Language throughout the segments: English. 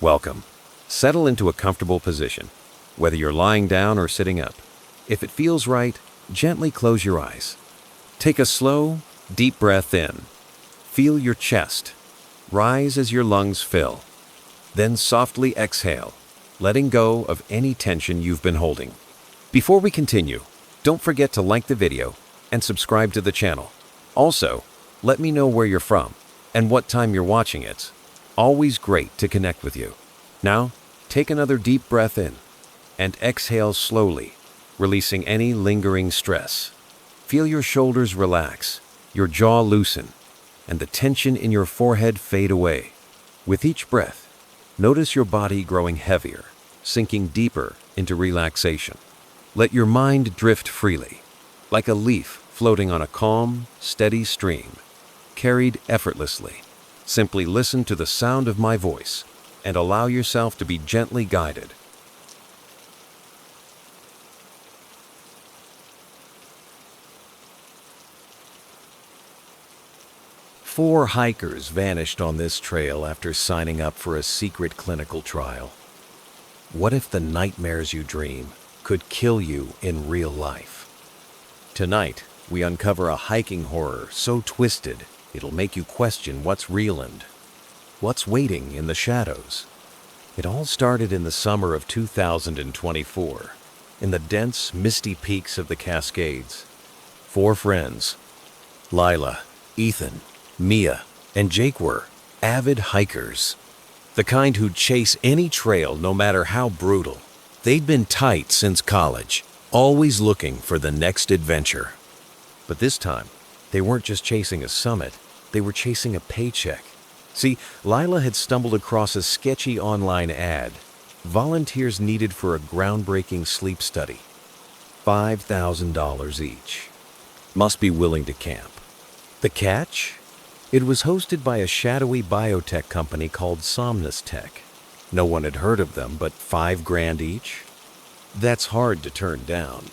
Welcome. Settle into a comfortable position, whether you're lying down or sitting up. If it feels right, gently close your eyes. Take a slow, deep breath in. Feel your chest rise as your lungs fill. Then softly exhale, letting go of any tension you've been holding. Before we continue, don't forget to like the video and subscribe to the channel. Also, let me know where you're from and what time you're watching it. Always great to connect with you. Now, take another deep breath in and exhale slowly, releasing any lingering stress. Feel your shoulders relax, your jaw loosen, and the tension in your forehead fade away. With each breath, notice your body growing heavier, sinking deeper into relaxation. Let your mind drift freely, like a leaf floating on a calm, steady stream, carried effortlessly. Simply listen to the sound of my voice and allow yourself to be gently guided. Four hikers vanished on this trail after signing up for a secret clinical trial. What if the nightmares you dream could kill you in real life? Tonight, we uncover a hiking horror so twisted it'll make you question what's real and what's waiting in the shadows. It all started in the summer of 2024, in the dense, misty peaks of the Cascades. Four friends, Lila, Ethan, Mia, and Jake, were avid hikers. The kind who'd chase any trail no matter how brutal. They'd been tight since college, always looking for the next adventure. But this time, they weren't just chasing a summit, they were chasing a paycheck. See, Lila had stumbled across a sketchy online ad. Volunteers needed for a groundbreaking sleep study. $5,000 each. Must be willing to camp. The catch? It was hosted by a shadowy biotech company called Somnus Tech. No one had heard of them, but $5,000 each? That's hard to turn down.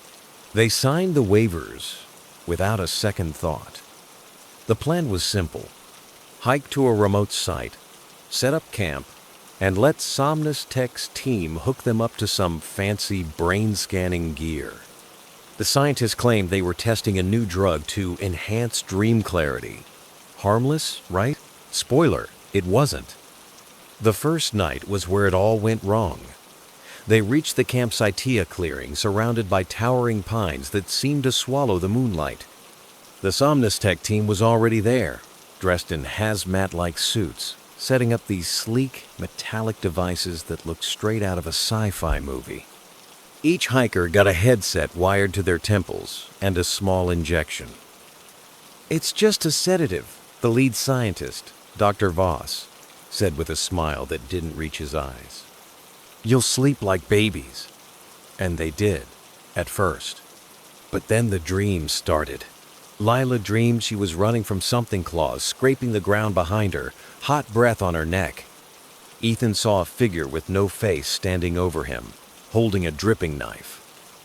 They signed the waivers without a second thought. The plan was simple. Hike to a remote site, set up camp, and let Somnus Tech's team hook them up to some fancy brain-scanning gear. The scientists claimed they were testing a new drug to enhance dream clarity. Harmless, right? Spoiler, it wasn't. The first night was where it all went wrong. They reached the Camp Saitia clearing surrounded by towering pines that seemed to swallow the moonlight. The Somnus Tech team was already there, dressed in hazmat-like suits, setting up these sleek, metallic devices that looked straight out of a sci-fi movie. Each hiker got a headset wired to their temples and a small injection. "It's just a sedative," the lead scientist, Dr. Voss, said with a smile that didn't reach his eyes. "You'll sleep like babies." And they did, at first. But then the dreams started. Lila dreamed she was running from something claws, scraping the ground behind her, hot breath on her neck. Ethan saw a figure with no face standing over him, holding a dripping knife.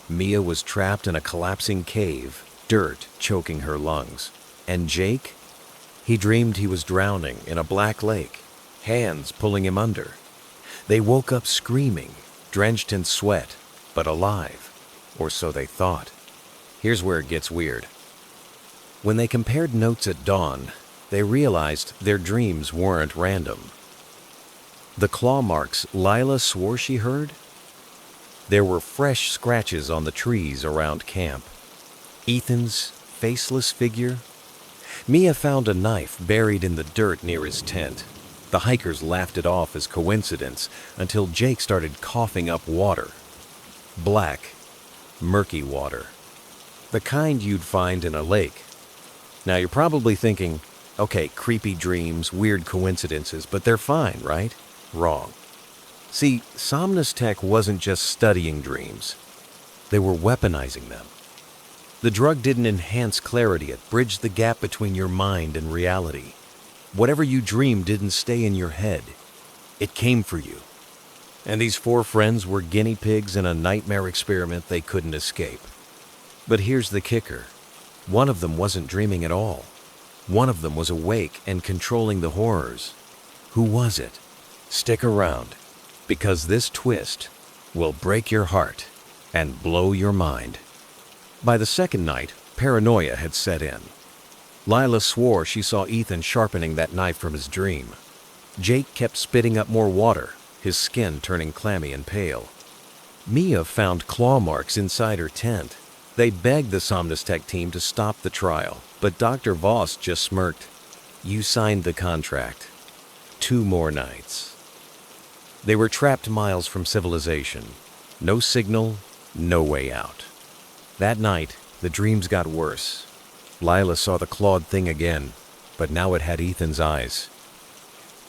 Mia was trapped in a collapsing cave, dirt choking her lungs. And Jake? He dreamed he was drowning in a black lake, hands pulling him under. They woke up screaming, drenched in sweat, but alive, or so they thought. Here's where it gets weird. When they compared notes at dawn, they realized their dreams weren't random. The claw marks Lila swore she heard? There were fresh scratches on the trees around camp. Ethan's faceless figure? Mia found a knife buried in the dirt near his tent. The hikers laughed it off as coincidence until Jake started coughing up water. Black, murky water. The kind you'd find in a lake. Now you're probably thinking, okay, creepy dreams, weird coincidences, but they're fine, right? Wrong. See, Somnus Tech wasn't just studying dreams. They were weaponizing them. The drug didn't enhance clarity, it bridged the gap between your mind and reality. Whatever you dreamed didn't stay in your head. It came for you. And these four friends were guinea pigs in a nightmare experiment they couldn't escape. But here's the kicker. One of them wasn't dreaming at all. One of them was awake and controlling the horrors. Who was it? Stick around. because this twist will break your heart and blow your mind. By the second night, paranoia had set in. Lila swore she saw Ethan sharpening that knife from his dream. Jake kept spitting up more water, his skin turning clammy and pale. Mia found claw marks inside her tent. They begged the Somnus team to stop the trial, but Dr. Voss just smirked. "You signed the contract. 2 more nights." They were trapped miles from civilization. No signal, no way out. That night, the dreams got worse. Lila saw the clawed thing again, but now it had Ethan's eyes.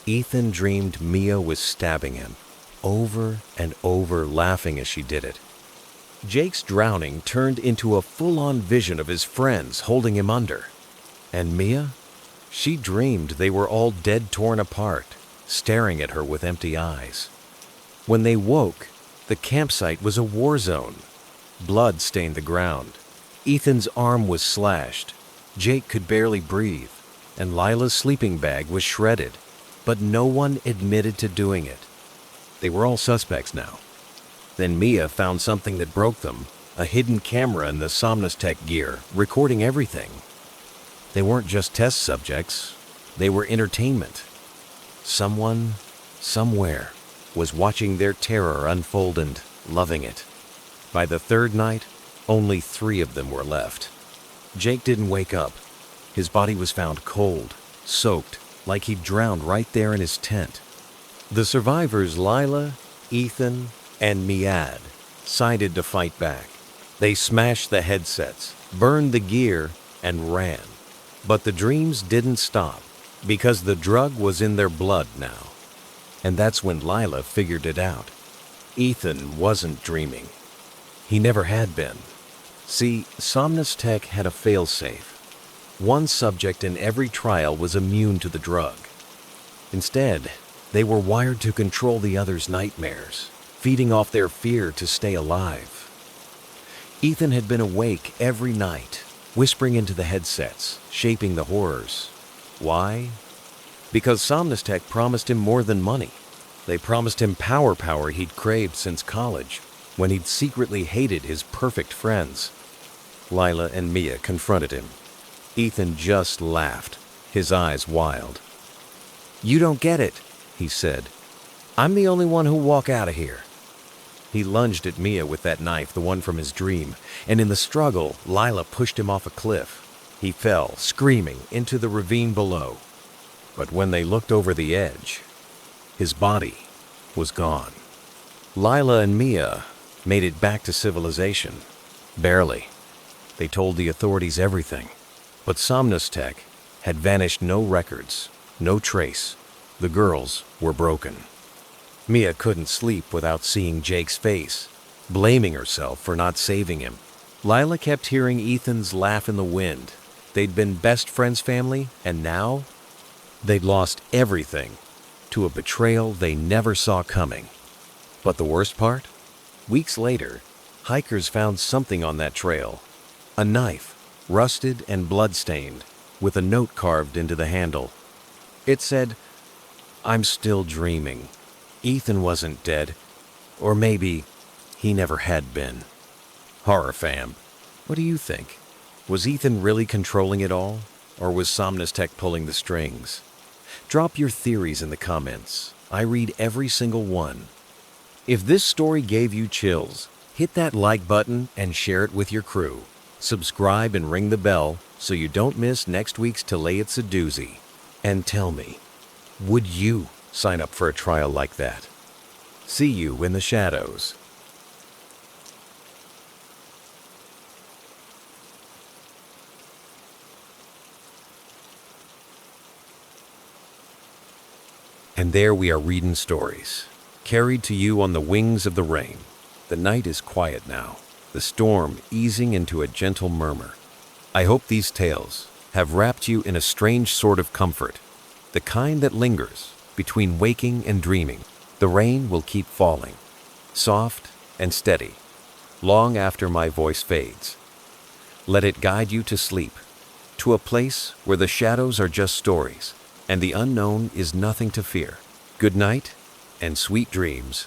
Ethan dreamed Mia was stabbing him, over and over, laughing as she did it. Jake's drowning turned into a full-on vision of his friends holding him under. And Mia? She dreamed they were all dead, torn apart, staring at her with empty eyes. When they woke, the campsite was a war zone. Blood stained the ground. Ethan's arm was slashed. Jake could barely breathe, and Lila's sleeping bag was shredded, but no one admitted to doing it. They were all suspects now. Then Mia found something that broke them, a hidden camera in the Somnus gear, recording everything. They weren't just test subjects, they were entertainment. Someone, somewhere, was watching their terror unfold and loving it. By the third night, only 3 of them were left. Jake didn't wake up. His body was found cold, soaked, like he'd drowned right there in his tent. The survivors, Lila, Ethan, and Miad, decided to fight back. They smashed the headsets, burned the gear, and ran. But the dreams didn't stop, because the drug was in their blood now. And that's when Lila figured it out. Ethan wasn't dreaming. He never had been. See, Somnus had a failsafe. One subject in every trial was immune to the drug. Instead, they were wired to control the others' nightmares, feeding off their fear to stay alive. Ethan had been awake every night, whispering into the headsets, shaping the horrors. Why? Because Somnus promised him more than money. They promised him power he'd craved since college, when he'd secretly hated his perfect friends. Lila and Mia confronted him. Ethan just laughed, his eyes wild. "You don't get it," he said. "I'm the only one who'll walk out of here." He lunged at Mia with that knife, the one from his dream, and in the struggle, Lila pushed him off a cliff. He fell, screaming, into the ravine below. But when they looked over the edge, his body was gone. Lila and Mia made it back to civilization. Barely. They told the authorities everything. But Somnus had vanished, no records, no trace. The girls were broken. Mia couldn't sleep without seeing Jake's face, blaming herself for not saving him. Lila kept hearing Ethan's laugh in the wind. They'd been best friends family, and now they'd lost everything to a betrayal they never saw coming. But the worst part? Weeks later, hikers found something on that trail. A knife, rusted and blood-stained, with a note carved into the handle. It said, "I'm still dreaming. Ethan wasn't dead. Or maybe he never had been." Horror fam, what do you think? Was Ethan really controlling it all? Or was Somnus pulling the strings? Drop your theories in the comments. I read every single one. If this story gave you chills, hit that like button and share it with your crew. Subscribe and ring the bell so you don't miss next week's Today It's a Doozy. And tell me, would you sign up for a trial like that? See you in the shadows. And there we are reading stories, carried to you on the wings of the rain. The night is quiet now, the storm easing into a gentle murmur. I hope these tales have wrapped you in a strange sort of comfort, the kind that lingers between waking and dreaming. The rain will keep falling, soft and steady, long after my voice fades. Let it guide you to sleep, to a place where the shadows are just stories, and the unknown is nothing to fear. Good night and sweet dreams.